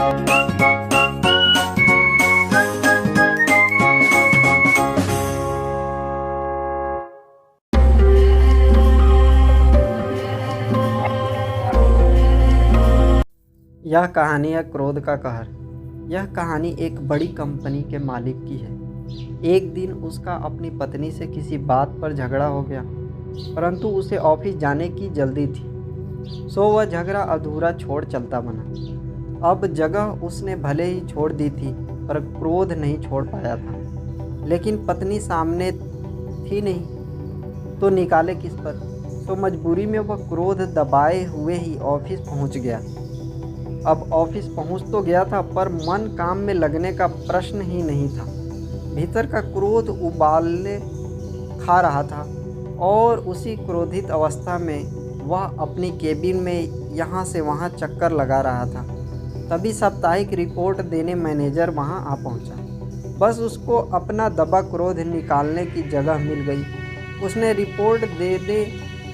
यह कहानी है क्रोध का कहर। यह कहानी एक बड़ी कंपनी के मालिक की है। एक दिन उसका अपनी पत्नी से किसी बात पर झगड़ा हो गया, परंतु उसे ऑफिस जाने की जल्दी थी, सो वह झगड़ा अधूरा छोड़ चलता बना। अब जगह उसने भले ही छोड़ दी थी, पर क्रोध नहीं छोड़ पाया था। लेकिन पत्नी सामने थी नहीं, तो निकाले किस पर। तो मजबूरी में वह क्रोध दबाए हुए ही ऑफिस पहुंच गया। अब ऑफिस पहुंच तो गया था, पर मन काम में लगने का प्रश्न ही नहीं था। भीतर का क्रोध उबाले खा रहा था और उसी क्रोधित अवस्था में वह अपनी केबिन में यहाँ से वहाँ चक्कर लगा रहा था। तभी साप्ताहिक रिपोर्ट देने मैनेजर वहाँ आ पहुँचा। बस उसको अपना दबा क्रोध निकालने की जगह मिल गई। उसने रिपोर्ट देने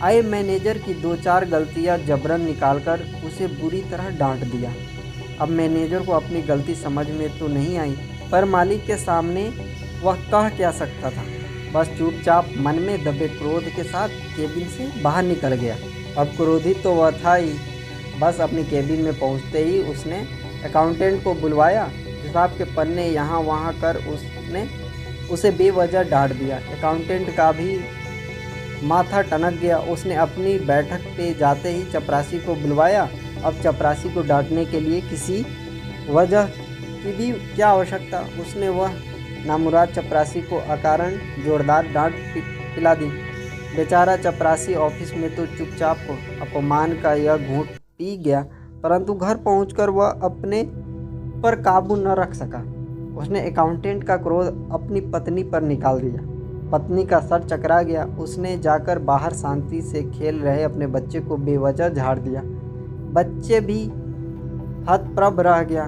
आए मैनेजर की 2-4 गलतियां जबरन निकालकर उसे बुरी तरह डांट दिया। अब मैनेजर को अपनी गलती समझ में तो नहीं आई, पर मालिक के सामने वह कह क्या सकता था। बस चुपचाप मन में दबे क्रोध के साथ केबिन से बाहर निकल गया। अब क्रोधित तो वह था ही। बस अपनी केबिन में पहुंचते ही उसने अकाउंटेंट को बुलवाया। हिसाब के पन्ने यहाँ वहाँ कर उसने उसे बेवजह डांट दिया। अकाउंटेंट का भी माथा टनक गया। उसने अपनी बैठक पे जाते ही चपरासी को बुलवाया। अब चपरासी को डांटने के लिए किसी वजह की भी क्या आवश्यकता। उसने वह नामुराद चपरासी को अकारण जोरदार डांट पिला दी। बेचारा चपरासी ऑफिस में तो चुपचाप अपमान का यह घूंट पी गया, परंतु घर पहुंचकर वह अपने पर काबू न रख सका। उसने अकाउंटेंट का क्रोध अपनी पत्नी पर निकाल दिया। पत्नी का सर चकरा गया। उसने जाकर बाहर शांति से खेल रहे अपने बच्चे को बेवजह झाड़ दिया। बच्चे भी हतप्रभ रह गया।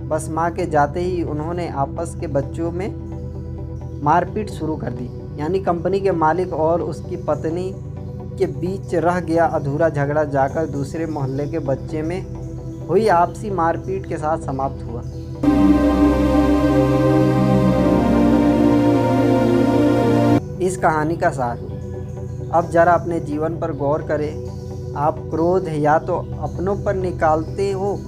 बस माँ के जाते ही उन्होंने आपस के बच्चों में मारपीट शुरू कर दी। यानी कंपनी के मालिक और उसकी पत्नी के बीच रह गया अधूरा झगड़ा जाकर दूसरे मोहल्ले के बच्चे में हुई आपसी मारपीट के साथ समाप्त हुआ। इस कहानी का सार, अब जरा अपने जीवन पर गौर करें। आप क्रोध या तो अपनों पर निकालते हो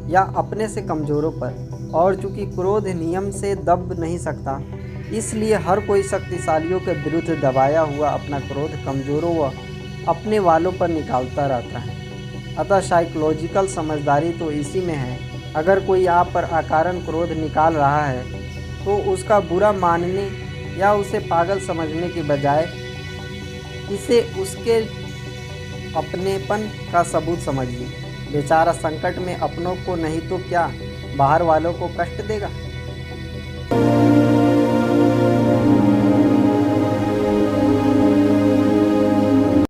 या अपने से कमज़ोरों पर। और चूंकि क्रोध नियम से दब नहीं सकता, इसलिए हर कोई शक्तिशालियों के विरुद्ध दबाया हुआ अपना क्रोध कमज़ोरों व अपने वालों पर निकालता रहता है। अतः साइकोलॉजिकल समझदारी तो इसी में है। अगर कोई आप पर अकारण क्रोध निकाल रहा है, तो उसका बुरा मानने या उसे पागल समझने की बजाय इसे उसके अपनेपन का सबूत समझिए। बेचारा संकट में अपनों को नहीं तो क्या बाहर वालों को कष्ट देगा।